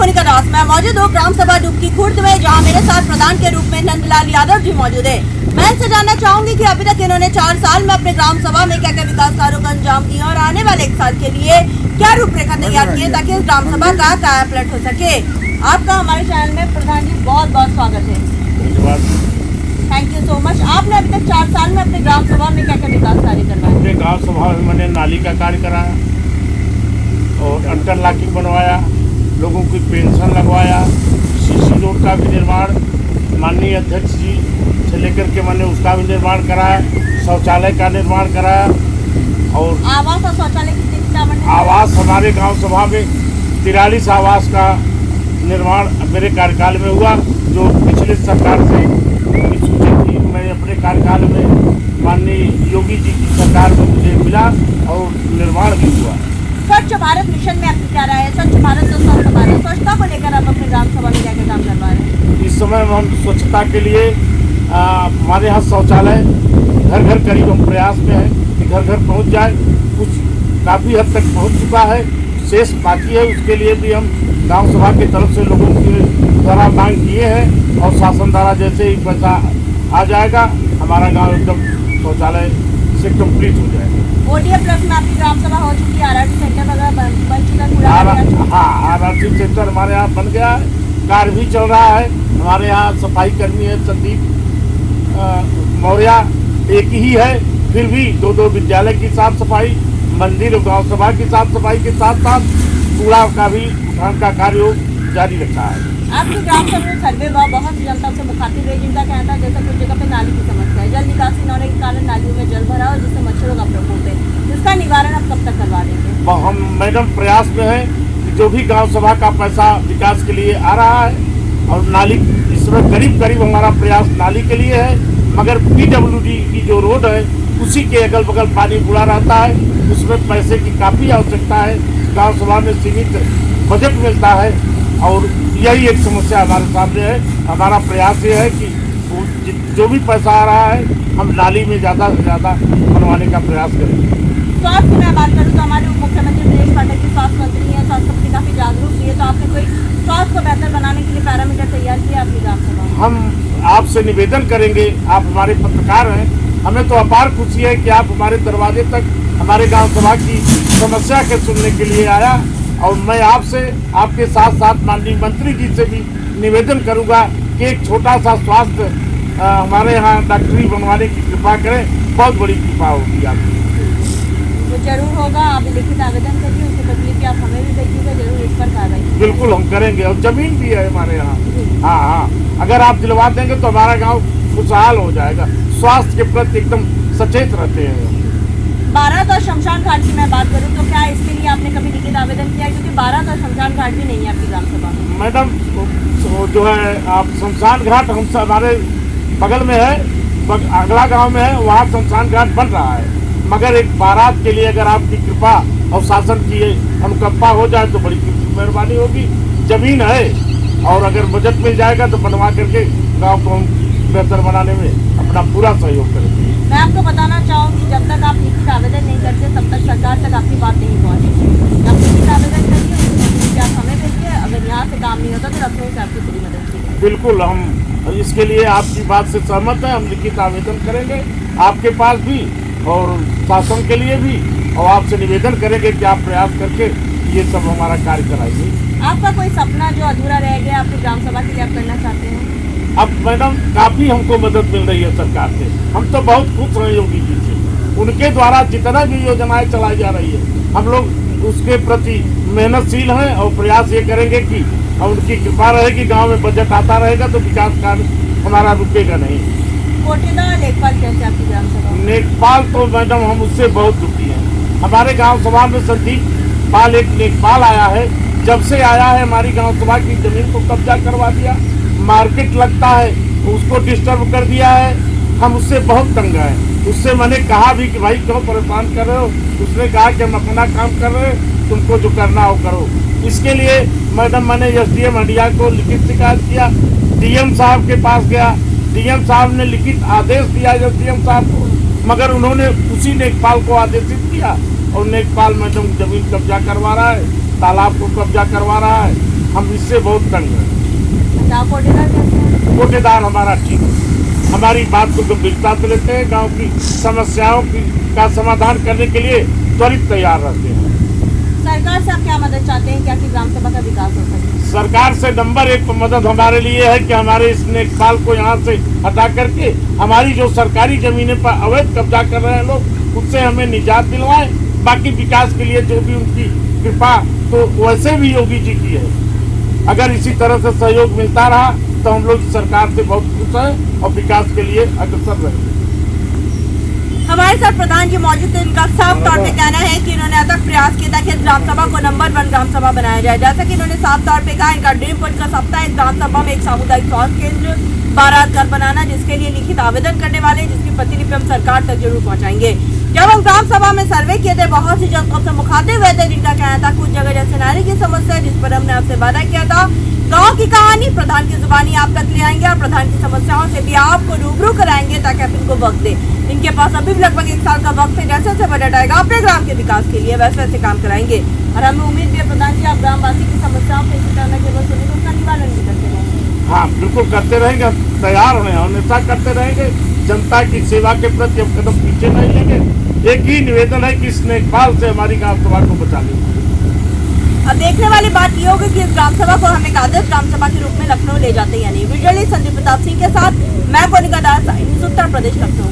मोनिका दास, मैं मौजूद हूँ ग्राम सभा डुबकी खुर्द में, जहाँ मेरे साथ प्रधान के रूप में नंदलाल यादव जी मौजूद है। मैं इनसे जानना चाहूंगी कि अभी तक इन्होंने 4 साल में अपने ग्राम सभा में क्या क्या विकास कार्यों का अंजाम दिया और आने वाले 1 साल के लिए क्या रूपरेखा तैयार की है ताकि इस ग्राम सभा का काया पलट हो सके। आपका हमारे चैनल में प्रधान जी बहुत बहुत स्वागत है। Thank you so much. आपने अभी तक 4 साल में अपने ग्राम सभा में क्या क्या विकास कार्य करवाए? अपने ग्राम सभा में मैंने नाली का कार्य कराया और इंटरलॉकिंग बनवाया, लोगों की पेंशन लगवाया, सीसी रोड का भी निर्माण माननीय अध्यक्ष जी से लेकर के मैंने उसका भी निर्माण कराया, शौचालय का निर्माण कराया और आवास और शौचालय की आवास हमारे गांव सभा में 43 आवास का निर्माण मेरे कार्यकाल में हुआ, जो पिछले सरकार से सूची थी। मैं अपने कार्यकाल में माननीय योगी जी की सरकार में मुझे मिला और निर्माण भी हुआ। स्वच्छ भारत मिशन में आपकी क्या राय है? स्वच्छ भारत तो स्वच्छ भारत, स्वच्छता को लेकर आप अपने ग्राम सभा में क्या क्या काम करवा रहे हैं? इस समय हम स्वच्छता के लिए हमारे यहाँ शौचालय घर घर करीब हम प्रयास में है कि घर घर पहुँच जाए। कुछ काफ़ी हद तक पहुँच चुका है, शेष बाकी है। उसके लिए भी हम गांव सभा की तरफ से लोगों के द्वारा मांग किए हैं और शासन द्वारा जैसे ही पैसा आ जाएगा हमारा गांव एकदम शौचालय से कंप्लीट हो जाएगा। ओडीएफ प्लस में आपकी ग्राम सभा हो चुकी है, आरआरटी सेंटर वगैरह बन चुका है? हाँ, आरआरटी सेंटर हमारे यहाँ बन गया है, कार्य भी चल रहा है। हमारे यहाँ सफाई कर्मी है संदीप मौर्य, एक ही है, फिर भी 2-2 विद्यालय की साफ सफाई, मंदिर और गाँव सभा की साफ सफाई के साथ साथ कूड़ा का भी उठान का कार्य जारी रखा है। आपके ग्राम सभा में सर्वे हुआ, बहुत सी जनता से मुखातिब रही, जिनका कहना था जैसे कुछ जगह पे नाली की समस्या है, जल निकासी न होने के कारण नालियों में जल भरा और जिससे मच्छरों का प्रकोप है, जिसका निवारण आप कब तक करवा देंगे? हम मैडम प्रयास में है कि जो भी गांव सभा का पैसा विकास के लिए आ रहा है और नाली इसमें करीब हमारा प्रयास नाली के लिए है, मगर PWD की जो रोड है उसी के अगल बगल पानी बुला रहता है, उसमें पैसे की काफ़ी आवश्यकता है। गाँव सभा में सीमित बजट मिलता है और यही एक समस्या हमारे सामने है। हमारा प्रयास ये है कि जो भी पैसा आ रहा है हम नाली में ज़्यादा से ज़्यादा बनवाने का प्रयास करेंगे। स्वास्थ्य की मैं बात करूँ तो हमारे उप मुख्यमंत्री दिनेश पाठक जी स्वास्थ्य मंत्री हैं, स्वास्थ्य के प्रति काफ़ी जागरूक भी है, तो आपने कोई स्वास्थ्य को बेहतर बनाने के लिए पैरामीटर तैयार किया अपनी ग्राम सभा में? हम आपसे निवेदन करेंगे, आप हमारे पत्रकार हैं, हमें तो अपार खुशी है कि आप हमारे दरवाजे तक हमारे गाँव सभा की समस्या के सुनने के लिए आया और मैं आपसे आपके साथ साथ माननीय मंत्री जी से भी निवेदन करूंगा कि एक छोटा सा स्वास्थ्य हमारे यहाँ डॉक्टरी बनवाने की कृपा करें, बहुत बड़ी कृपा होगी आपकी। वो जरूर होगा, आप लिखित आवेदन करिए, उसके बदले कि आप हमें भी भेजिएगा, जरूर इस पर कार्रवाई। बिल्कुल हम करेंगे और जमीन भी है हमारे यहाँ। हाँ, अगर आप दिलवा देंगे तो हमारा गाँव खुशहाल हो जाएगा। स्वास्थ्य के प्रति एकदम सचेत रहते हैं। बारात और शमशान घाट की मैं बात करूं तो क्या इसके लिए आपने कभी लिखित आवेदन किया, क्योंकि बारात और शमशान घाट भी नहीं है आपकी ग्राम सभा में? मैडम जो है आप शमशान घाट हम हमारे बगल में है, अगला गांव में है, वहाँ शमशान घाट बन रहा है, मगर एक बारात के लिए अगर आपकी कृपा और शासन की अनुकंपा हो जाए तो बड़ी मेहरबानी होगी। जमीन है और अगर बजट मिल जाएगा तो बनवा करके गाँव को हम बेहतर बनाने में अपना पूरा सहयोग करेंगे। मैं आपको बताना चाहूँगी, जब तक आप लिखित आवेदन नहीं करते तब तक सरकार तक आपकी बात नहीं पहुँचेगी। आप लिखित आवेदन करिए, उसके आप हमें भेजिए, अगर यहाँ से काम नहीं होता तो लखनऊ से आपकी पूरी मदद कीजिए। बिल्कुल, हम इसके लिए आपकी बात से सहमत हैं, हम लिखित आवेदन करेंगे आपके पास भी और शासन के लिए भी, और आपसे निवेदन करेंगे कि आप प्रयास करके ये सब हमारा कार्य कराइए। आपका कोई सपना जो अधूरा रह गया आपकी ग्राम सभा के लिए आप करना चाहते हैं? अब मैडम काफ़ी हमको मदद मिल रही है सरकार से, हम तो बहुत खुश हैं योगी जी से। उनके द्वारा जितना भी योजनाएं चलाई जा रही है हम लोग उसके प्रति मेहनतशील हैं और प्रयास ये करेंगे कि उनकी कृपा रहेगी, गांव में बजट आता रहेगा तो विकास कार्य हमारा रुकेगा नहीं। कोटेदार लेखपाल कैसे आपकी ग्राम सभा? लेखपाल तो मैडम हम उससे बहुत दुखी हैं। हमारे गाँव सभा में संदीप पाल एक लेखपाल आया है, जब से आया है हमारी गाँव सभा की जमीन को कब्जा करवा दिया, मार्केट लगता है उसको डिस्टर्ब कर दिया है, हम उससे बहुत तंग हैं। उससे मैंने कहा भी कि भाई क्यों परेशान कर रहे हो, उसने कहा कि हम अपना काम कर रहे हैं, तुमको जो करना हो करो। इसके लिए मैडम मैंने SDM हंडिया को लिखित शिकायत किया, DM साहब के पास गया, DM साहब ने लिखित आदेश दिया SDM साहब को, मगर उन्होंने उसी लेखपाल को आदेशित किया और लेखपाल मैडम जमीन कब्जा करवा रहा है, तालाब को कब्जा करवा रहा है हम इससे बहुत तंग हैं। अच्छा, कोटेदार कैसे हैं? कोटेदार हमारा ठीक है, हमारी बात को गंभीरता से लेते हैं, गांव की समस्याओं का समाधान करने के लिए त्वरित तैयार रहते हैं। सरकार से आप क्या मदद चाहते हैं क्या कि ग्राम सभा का विकास हो सके? सरकार से नंबर 1 मदद हमारे लिए है कि हमारे इस नेकपाल को यहाँ से हटा करके हमारी जो सरकारी जमीनें पर अवैध कब्जा कर रहे हैं लोग, उससे हमें निजात दिलवाएं। बाकी विकास के लिए जो भी उनकी कृपा तो वैसे भी योगी जी की है। अगर इसी तरह से सहयोग मिलता रहा तो हम लोग सरकार से बहुत खुश हैं और विकास के लिए अग्रसर रहेंगे। हमारे साथ प्रधान जी मौजूद थे। इनका साफ तौर पे कहना है कि इन्होंने अथक प्रयास किया था कि इस ग्राम सभा को नंबर 1 ग्राम सभा बनाया जाए। जैसा कि इन्होंने साफ तौर पे कहा, इनका ड्रीम पॉइंट का सपना है इस ग्राम सभा में एक सामुदायिक स्वास्थ्य केंद्र, 12 घर बनाना, जिसके लिए लिखित आवेदन करने वाले, जिसकी प्रतिलिपि हम सरकार तक जरूर पहुँचाएंगे। जब हम ग्राम सभा में सर्वे किए थे, बहुत सी जनताओं से मुखातिब हुए थे, जिनका कहना था कुछ जगह जैसे नाली की समस्या है, जिस पर हमने आपसे वादा किया था गांव की कहानी प्रधान की जुबानी आप तक ले आएंगे और प्रधान की समस्याओं से भी आपको रूबरू कराएंगे ताकि आप इनको वक्त दें। इनके पास अभी भी लगभग 1 साल का वक्त है। जैसे जैसे बजट आएगा अपने ग्राम के विकास के लिए वैसे वैसे काम कराएंगे और हमें उम्मीद भी है प्रधान जी आप ग्रामवासी की समस्याओं को इसी तरह केवल सुनिए तो उसका निवारण भी करते रहेंगे। हाँ, बिल्कुल करते रहेंगे, तैयार हैं, हमेशा करते रहेंगे। जनता की सेवा के प्रति हम कदम पीछे नहीं लेंगे। एक ही निवेदन है कि इस नेकपाल से हमारी ग्राम सभा को बचा लें। अब देखने वाली बात ये होगी कि इस ग्राम सभा को हम एक आदर्श ग्राम सभा के रूप में लखनऊ ले जाते हैं या नहीं। विजुअली संदीप प्रताप सिंह के साथ मैं कोनिका दास, उत्तर प्रदेश लखनऊ।